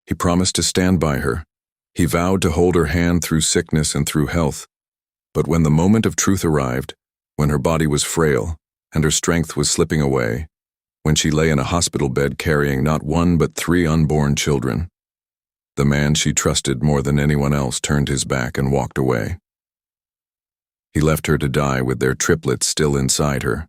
He promised to stand by her. He vowed to hold her hand through sickness and through health. But when the moment of truth arrived, when her body was frail and her strength was slipping away, when she lay in a hospital bed carrying not one but 3 unborn children, the man she trusted more than anyone else turned his back and walked away. He left her to die with their triplets still inside her,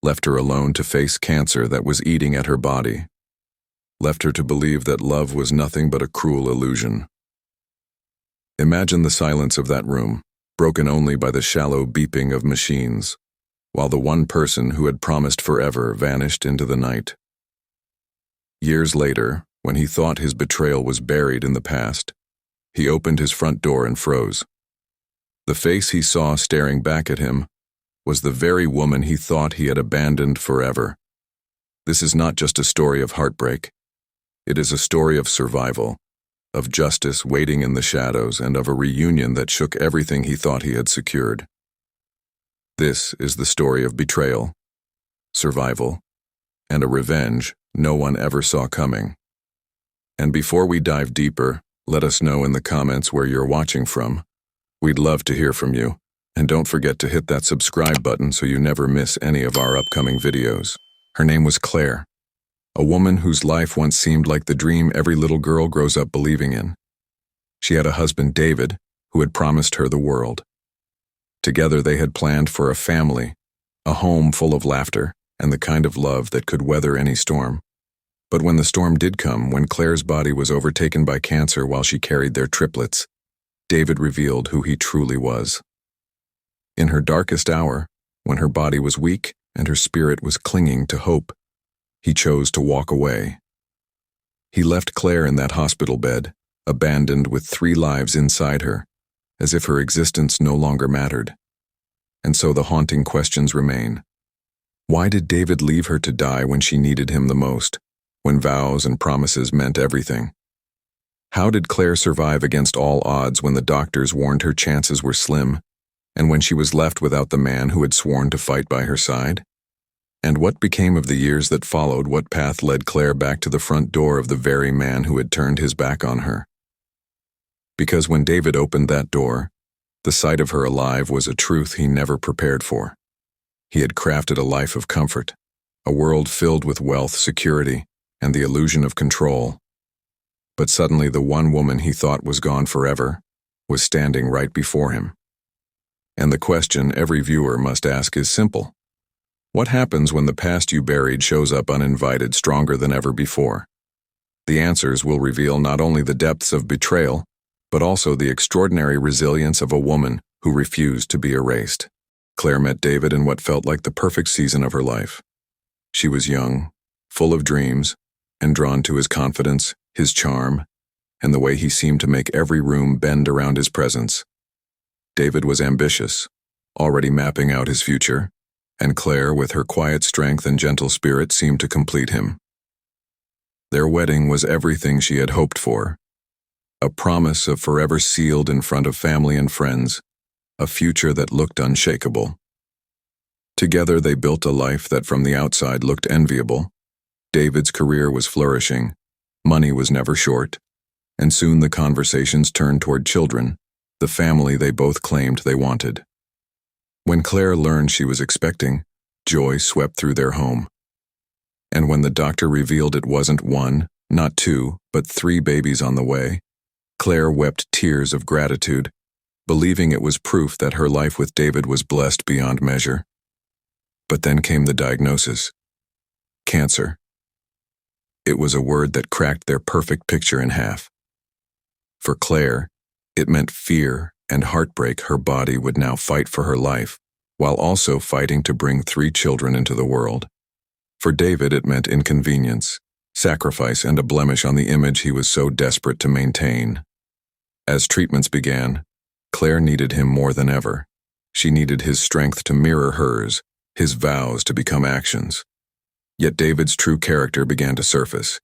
left her alone to face cancer that was eating at her body, left her to believe that love was nothing but a cruel illusion. Imagine the silence of that room, broken only by the shallow beeping of machines, while the one person who had promised forever vanished into the night. Years later, when he thought his betrayal was buried in the past, he opened his front door and froze. The face he saw staring back at him was the very woman he thought he had abandoned forever. This is not just a story of heartbreak. It is a story of survival, of justice waiting in the shadows, and of a reunion that shook everything he thought he had secured. This is the story of betrayal, survival, and a revenge no one ever saw coming. And before we dive deeper, let us know in the comments where you're watching from. We'd love to hear from you, and don't forget to hit that subscribe button so you never miss any of our upcoming videos. Her name was Claire, a woman whose life once seemed like the dream every little girl grows up believing in. She had a husband, David, who had promised her the world. Together they had planned for a family, a home full of laughter, and the kind of love that could weather any storm. But when the storm did come, when Claire's body was overtaken by cancer while she carried their triplets, David revealed who he truly was. In her darkest hour, when her body was weak and her spirit was clinging to hope, he chose to walk away. He left Claire in that hospital bed, abandoned with 3 lives inside her, as if her existence no longer mattered. And so the haunting questions remain. Why did David leave her to die when she needed him the most, when vows and promises meant everything? How did Claire survive against all odds when the doctors warned her chances were slim, and when she was left without the man who had sworn to fight by her side? And what became of the years that followed? What path led Claire back to the front door of the very man who had turned his back on her? Because when David opened that door, the sight of her alive was a truth he never prepared for. He had crafted a life of comfort, a world filled with wealth, security, and the illusion of control. But suddenly the one woman he thought was gone forever was standing right before him. And the question every viewer must ask is simple. What happens when the past you buried shows up uninvited, stronger than ever before? The answers will reveal not only the depths of betrayal, but also the extraordinary resilience of a woman who refused to be erased. Claire met David in what felt like the perfect season of her life. She was young, full of dreams, and drawn to his confidence, his charm, and the way he seemed to make every room bend around his presence. David was ambitious, already mapping out his future, and Claire, with her quiet strength and gentle spirit, seemed to complete him. Their wedding was everything she had hoped for, a promise of forever sealed in front of family and friends, a future that looked unshakable. Together they built a life that from the outside looked enviable. David's career was flourishing, money was never short, and soon the conversations turned toward children, the family they both claimed they wanted. When Claire learned she was expecting, joy swept through their home. And when the doctor revealed it wasn't 1, not 2, but 3 babies on the way, Claire wept tears of gratitude, believing it was proof that her life with David was blessed beyond measure. But then came the diagnosis: cancer. It was a word that cracked their perfect picture in half. For Claire, it meant fear and heartbreak. Her body would now fight for her life, while also fighting to bring 3 children into the world. For David, it meant inconvenience, sacrifice, and a blemish on the image he was so desperate to maintain. As treatments began, Claire needed him more than ever. She needed his strength to mirror hers, his vows to become actions. Yet David's true character began to surface.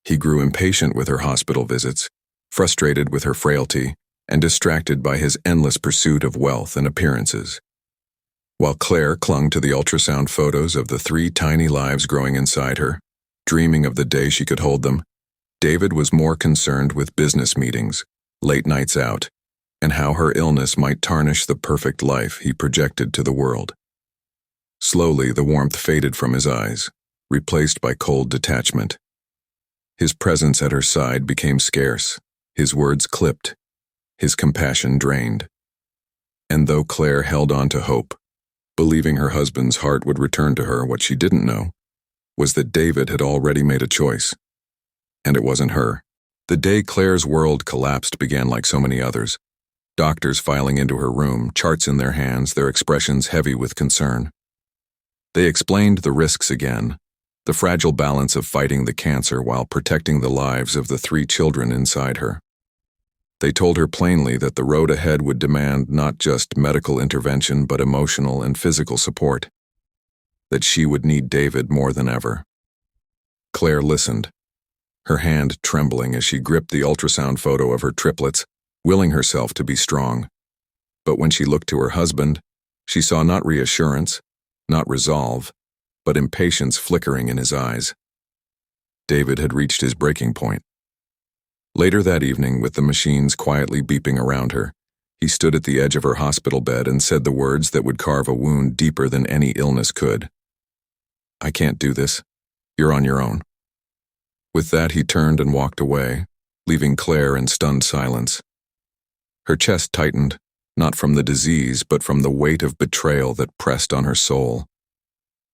He grew impatient with her hospital visits, frustrated with her frailty, and distracted by his endless pursuit of wealth and appearances. While Claire clung to the ultrasound photos of the 3 tiny lives growing inside her, dreaming of the day she could hold them, David was more concerned with business meetings, late nights out, and how her illness might tarnish the perfect life he projected to the world. Slowly, the warmth faded from his eyes, replaced by cold detachment. His presence at her side became scarce, his words clipped, his compassion drained. And though Claire held on to hope, believing her husband's heart would return to her, what she didn't know was that David had already made a choice. And it wasn't her. The day Claire's world collapsed began like so many others. Doctors filing into her room, charts in their hands, their expressions heavy with concern. They explained the risks again, the fragile balance of fighting the cancer while protecting the lives of the 3 children inside her. They told her plainly that the road ahead would demand not just medical intervention but emotional and physical support, that she would need David more than ever. Claire listened, her hand trembling as she gripped the ultrasound photo of her triplets, willing herself to be strong. But when she looked to her husband, she saw not reassurance, not resolve, but impatience flickering in his eyes. David had reached his breaking point. Later that evening, with the machines quietly beeping around her, he stood at the edge of her hospital bed and said the words that would carve a wound deeper than any illness could. "I can't do this. You're on your own." With that, he turned and walked away, leaving Claire in stunned silence. Her chest tightened, not from the disease, but from the weight of betrayal that pressed on her soul.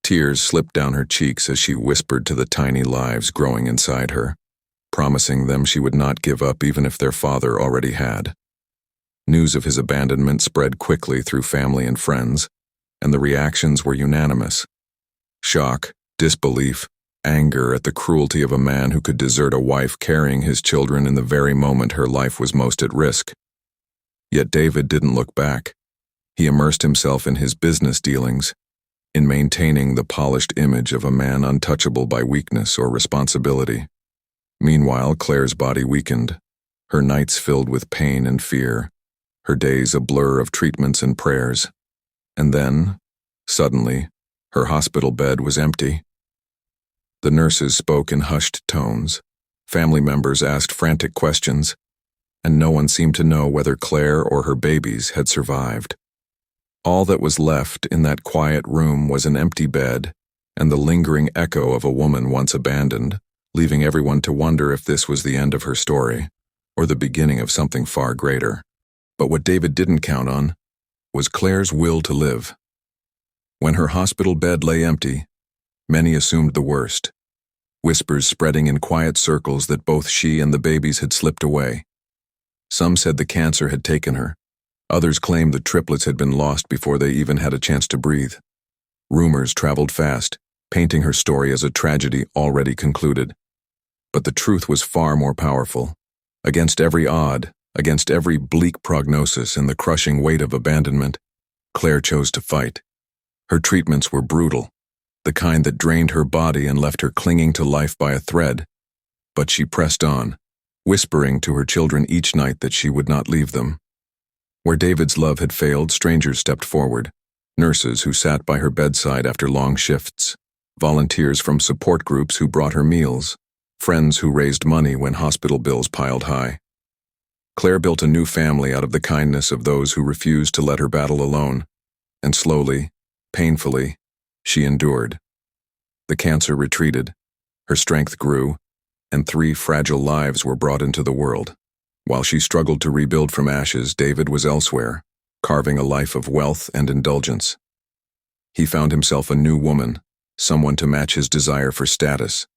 Tears slipped down her cheeks as she whispered to the tiny lives growing inside her, promising them she would not give up even if their father already had. News of his abandonment spread quickly through family and friends, and the reactions were unanimous. Shock, disbelief, anger at the cruelty of a man who could desert a wife carrying his children in the very moment her life was most at risk. Yet David didn't look back. He immersed himself in his business dealings, in maintaining the polished image of a man untouchable by weakness or responsibility. Meanwhile, Claire's body weakened, her nights filled with pain and fear, her days a blur of treatments and prayers. And then, suddenly, her hospital bed was empty. The nurses spoke in hushed tones, family members asked frantic questions, and no one seemed to know whether Claire or her babies had survived. All that was left in that quiet room was an empty bed and the lingering echo of a woman once abandoned, leaving everyone to wonder if this was the end of her story, or the beginning of something far greater. But what David didn't count on was Claire's will to live. When her hospital bed lay empty, many assumed the worst, whispers spreading in quiet circles that both she and the babies had slipped away. Some said the cancer had taken her. Others claimed the triplets had been lost before they even had a chance to breathe. Rumors traveled fast, painting her story as a tragedy already concluded. But the truth was far more powerful. Against every odd, against every bleak prognosis and the crushing weight of abandonment, Claire chose to fight. Her treatments were brutal, the kind that drained her body and left her clinging to life by a thread. But she pressed on, whispering to her children each night that she would not leave them. Where David's love had failed, strangers stepped forward, nurses who sat by her bedside after long shifts, volunteers from support groups who brought her meals, friends who raised money when hospital bills piled high. Claire built a new family out of the kindness of those who refused to let her battle alone, and slowly, painfully, she endured. The cancer retreated, her strength grew, and 3 fragile lives were brought into the world. While she struggled to rebuild from ashes, David was elsewhere, carving a life of wealth and indulgence. He found himself a new woman, someone to match his desire for status,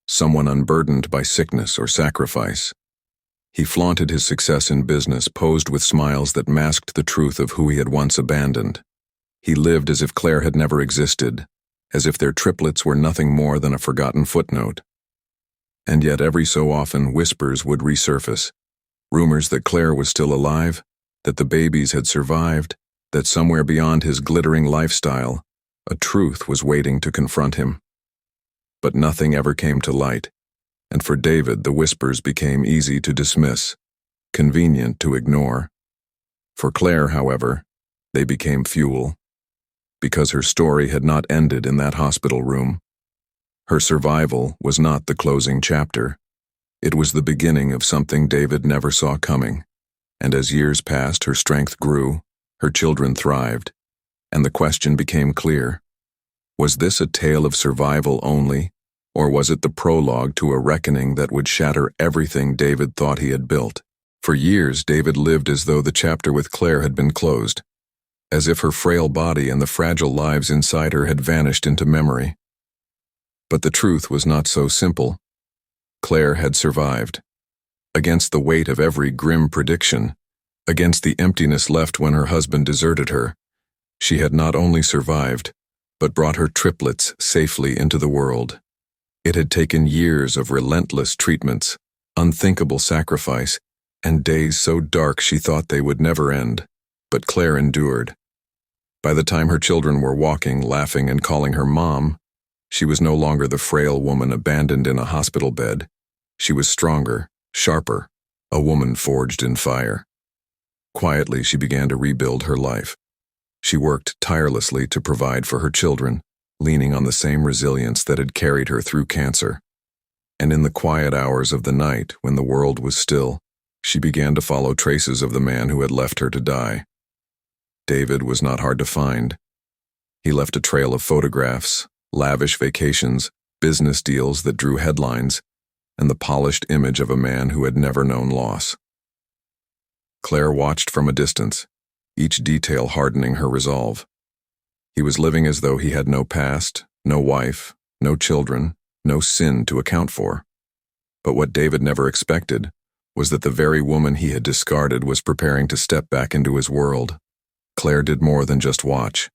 someone unburdened by sickness or sacrifice. He flaunted his success in business, posed with smiles that masked the truth of who he had once abandoned. He lived as if Claire had never existed, as if their triplets were nothing more than a forgotten footnote. And yet every so often whispers would resurface, rumors that Claire was still alive, that the babies had survived, that somewhere beyond his glittering lifestyle, a truth was waiting to confront him. But nothing ever came to light, and for David the whispers became easy to dismiss, convenient to ignore. For Claire, however, they became fuel, because her story had not ended in that hospital room. Her survival was not the closing chapter. It was the beginning of something David never saw coming, and as years passed, her strength grew, her children thrived, and the question became clear. Was this a tale of survival only, or was it the prologue to a reckoning that would shatter everything David thought he had built? For years, David lived as though the chapter with Claire had been closed, as if her frail body and the fragile lives inside her had vanished into memory. But the truth was not so simple. Claire had survived. Against the weight of every grim prediction, against the emptiness left when her husband deserted her, she had not only survived, but brought her triplets safely into the world. It had taken years of relentless treatments, unthinkable sacrifice, and days so dark she thought they would never end. But Claire endured. By the time her children were walking, laughing, and calling her mom, she was no longer the frail woman abandoned in a hospital bed. She was stronger, sharper, a woman forged in fire. Quietly, she began to rebuild her life. She worked tirelessly to provide for her children, leaning on the same resilience that had carried her through cancer. And in the quiet hours of the night, when the world was still, she began to follow traces of the man who had left her to die. David was not hard to find. He left a trail of photographs, lavish vacations, business deals that drew headlines, and the polished image of a man who had never known loss. Claire watched from a distance, each detail hardening her resolve. He was living as though he had no past, no wife, no children, no sin to account for. But what David never expected was that the very woman he had discarded was preparing to step back into his world. Claire did more than just watch.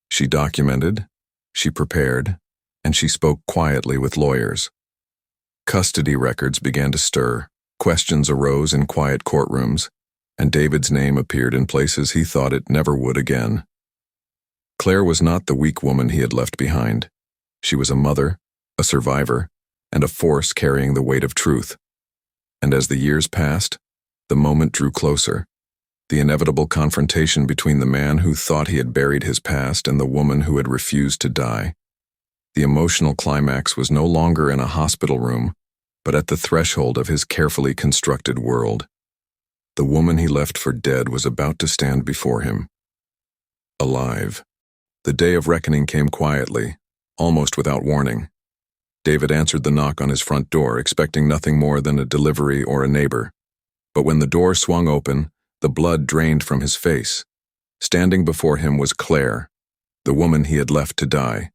She documented, she prepared, and she spoke quietly with lawyers. Custody records began to stir, questions arose in quiet courtrooms, and David's name appeared in places he thought it never would again. Claire was not the weak woman he had left behind. She was a mother, a survivor, and a force carrying the weight of truth. And as the years passed, the moment drew closer. The inevitable confrontation between the man who thought he had buried his past and the woman who had refused to die. The emotional climax was no longer in a hospital room, but at the threshold of his carefully constructed world. The woman he left for dead was about to stand before him. Alive. The day of reckoning came quietly, almost without warning. David answered the knock on his front door, expecting nothing more than a delivery or a neighbor. But when the door swung open, the blood drained from his face. Standing before him was Claire, the woman he had left to die,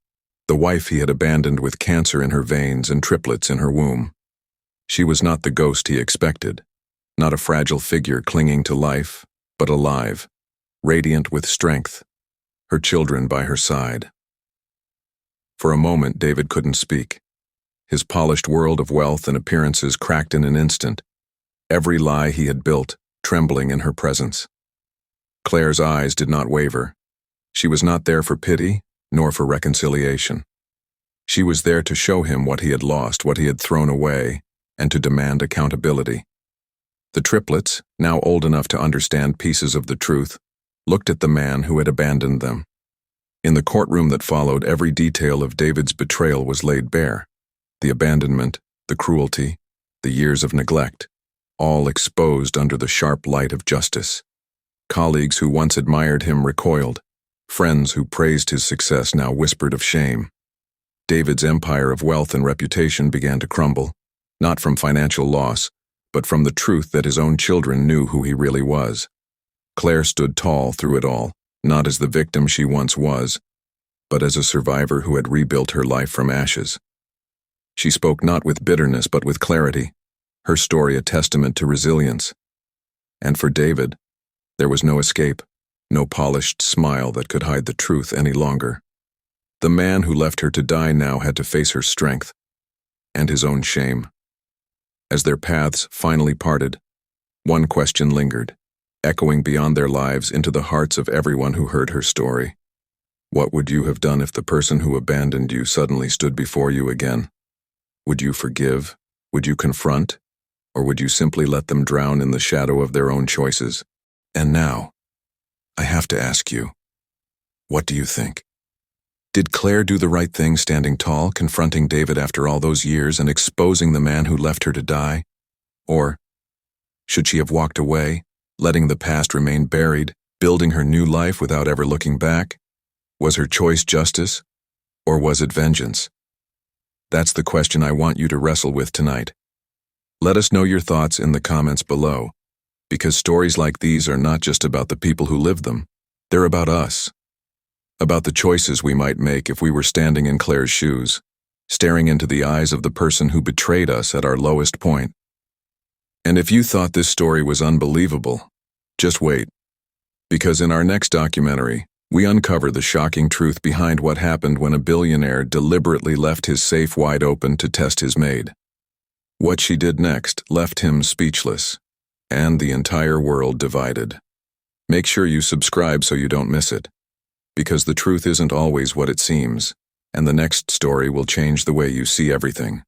the wife he had abandoned with cancer in her veins and triplets in her womb. She was not the ghost he expected, not a fragile figure clinging to life, but alive, radiant with strength, her children by her side. For a moment, David couldn't speak. His polished world of wealth and appearances cracked in an instant, every lie he had built trembling in her presence. Claire's eyes did not waver. She was not there for pity, nor for reconciliation. She was there to show him what he had lost, what he had thrown away, and to demand accountability. The triplets, now old enough to understand pieces of the truth, looked at the man who had abandoned them. In the courtroom that followed, every detail of David's betrayal was laid bare. The abandonment, the cruelty, the years of neglect, all exposed under the sharp light of justice. Colleagues who once admired him recoiled. Friends who praised his success now whispered of shame. David's empire of wealth and reputation began to crumble, not from financial loss, but from the truth that his own children knew who he really was. Claire stood tall through it all, not as the victim she once was, but as a survivor who had rebuilt her life from ashes. She spoke not with bitterness but with clarity, her story a testament to resilience. And for David, there was no escape, no polished smile that could hide the truth any longer. The man who left her to die now had to face her strength and his own shame. As their paths finally parted, one question lingered, echoing beyond their lives into the hearts of everyone who heard her story. What would you have done if the person who abandoned you suddenly stood before you again? Would you forgive? Would you confront? Or would you simply let them drown in the shadow of their own choices? And now, I have to ask you, what do you think? Did Claire do the right thing standing tall, confronting David after all those years and exposing the man who left her to die? Or should she have walked away, letting the past remain buried, building her new life without ever looking back? Was her choice justice, or was it vengeance? That's the question I want you to wrestle with tonight. Let us know your thoughts in the comments below, because stories like these are not just about the people who lived them, they're about us. About the choices we might make if we were standing in Claire's shoes, staring into the eyes of the person who betrayed us at our lowest point. And if you thought this story was unbelievable, just wait. Because in our next documentary, we uncover the shocking truth behind what happened when a billionaire deliberately left his safe wide open to test his maid. What she did next left him speechless, and the entire world divided. Make sure you subscribe so you don't miss it, because the truth isn't always what it seems, and the next story will change the way you see everything.